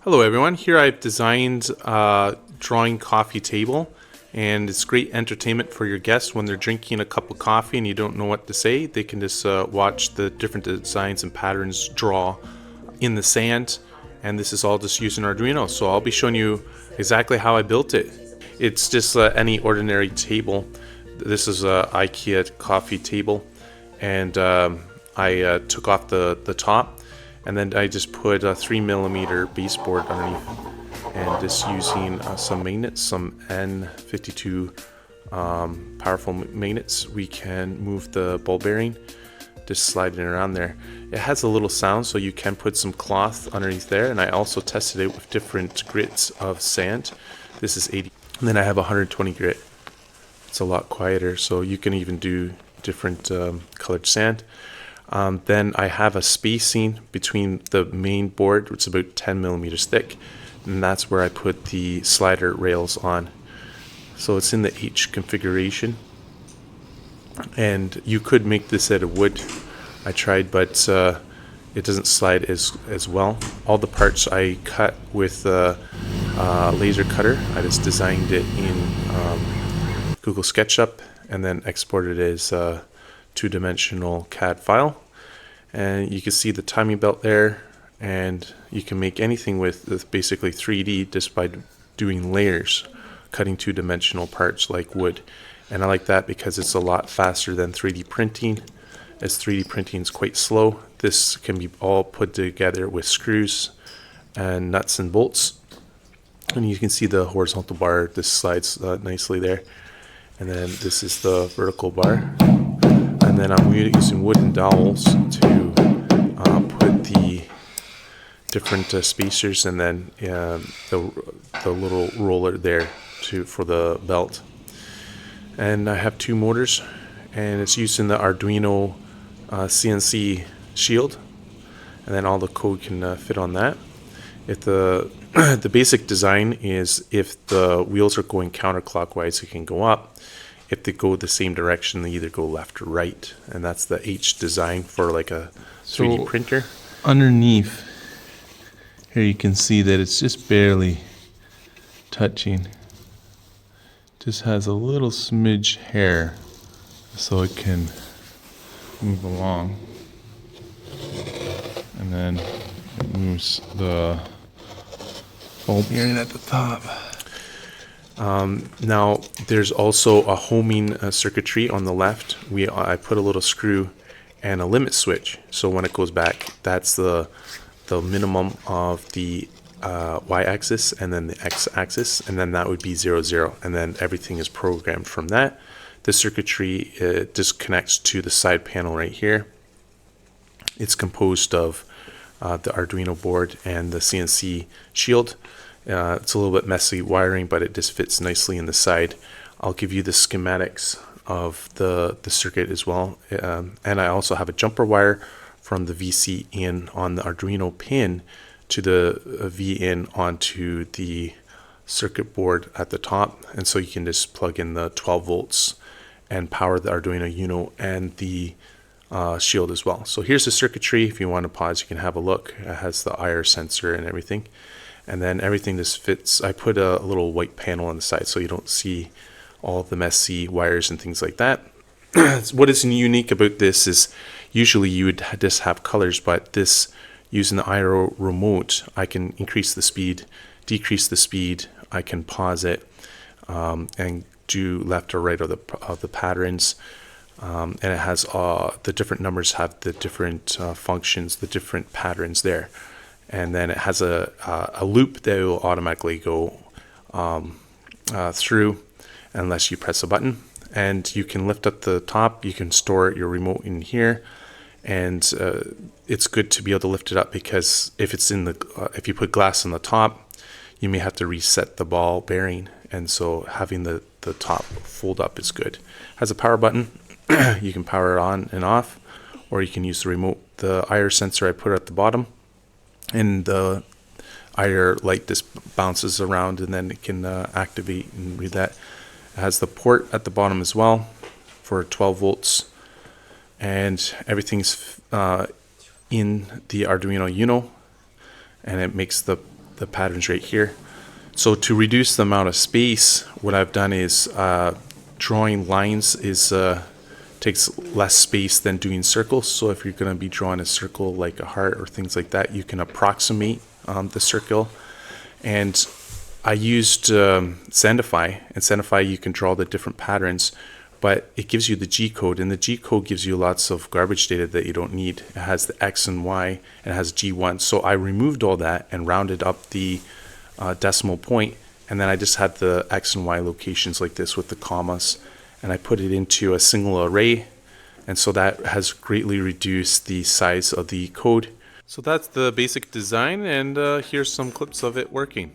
Hello everyone, here I've designed a drawing coffee table, and it's great entertainment for your guests when they're drinking a cup of coffee and you don't know what to say. They can just watch the different designs and patterns draw in the sand, and this is all just using Arduino. So I'll be showing you exactly how I built it. It's just any ordinary table. This is a IKEA coffee table, and I took off the top, and then I just put a 3mm baseboard underneath, and just using some magnets, some N52 powerful magnets, we can move the ball bearing, just sliding it around there. It has a little sound, so you can put some cloth underneath there, and I also tested it with different grits of sand. This is 80, and then I have 120 grit. It's a lot quieter, so you can even do different colored sand. Then I have a spacing between the main board, which is about 10mm thick, and that's where I put the slider rails on. So it's in the H configuration, and you could make this out of wood. I tried, but it doesn't slide as well. All the parts I cut with a laser cutter. I just designed it in Google SketchUp and then exported it as a two-dimensional CAD file. And you can see the timing belt there, and you can make anything with basically 3D just by doing layers, cutting two-dimensional parts like wood. And I like that because it's a lot faster than 3D printing, as 3D printing is quite slow. This can be all put together with screws and nuts and bolts, and you can see the horizontal bar. This slides nicely there, and then this is the vertical bar. And then I'm using wooden dowels to put the different spacers, and then the little roller there for the belt. And I have two motors, and it's using the Arduino CNC shield, and then all the code can fit on that. If the the basic design is if the wheels are going counterclockwise, it can go up. If they go the same direction, they either go left or right, and that's the H design for like a 3D printer. Underneath here you can see that it's just barely touching. Just has a little smidge hair so it can move along, and then it moves the ball bearing at the top. Now there's also a homing circuitry on the left. I put a little screw and a limit switch, so when it goes back, that's the minimum of the y-axis and then the x-axis, and then that would be 0, 0, and then everything is programmed from that. The circuitry just connects to the side panel right here. It's composed of the Arduino board and the CNC shield. It's a little bit messy wiring, but it just fits nicely in the side. I'll give you the schematics of the circuit as well, and I also have a jumper wire from the VC in on the Arduino pin to the V in onto the circuit board at the top, and so you can just plug in the 12 volts and power the Arduino Uno and the shield as well. So here's the circuitry. If you want to pause, you can have a look. It has the IR sensor and everything. And then everything just fits. I put a little white panel on the side so you don't see all of the messy wires and things like that. What is unique about this is usually you would just have colors, but this, using the IR remote, I can increase the speed, decrease the speed, I can pause it, and do left or right of the patterns. And it has the different numbers have the different functions, the different patterns there. And then it has a loop that will automatically go through unless you press a button. And you can lift up the top, you can store your remote in here, and it's good to be able to lift it up, because if it's in the if you put glass on the top, you may have to reset the ball bearing, and so having the top fold up is good. It has a power button. You can power it on and off, or you can use the remote. The IR sensor I put at the bottom, and the IR light just bounces around, and then it can activate and read that. It has the port at the bottom as well for 12 volts, and everything's in the Arduino Uno, and it makes the the patterns right here. So to reduce the amount of space, what I've done is drawing lines takes less space than doing circles. So if you're going to be drawing a circle like a heart or things like that, you can approximate the circle. And I used Sendify, and Sendify you can draw the different patterns, but it gives you the G code, and the G code gives you lots of garbage data that you don't need. It has the X and Y, and it has G1. So I removed all that and rounded up the decimal point, and then I just had the X and Y locations like this with the commas, and I put it into a single array, and so that has greatly reduced the size of the code. So that's the basic design, and here's some clips of it working.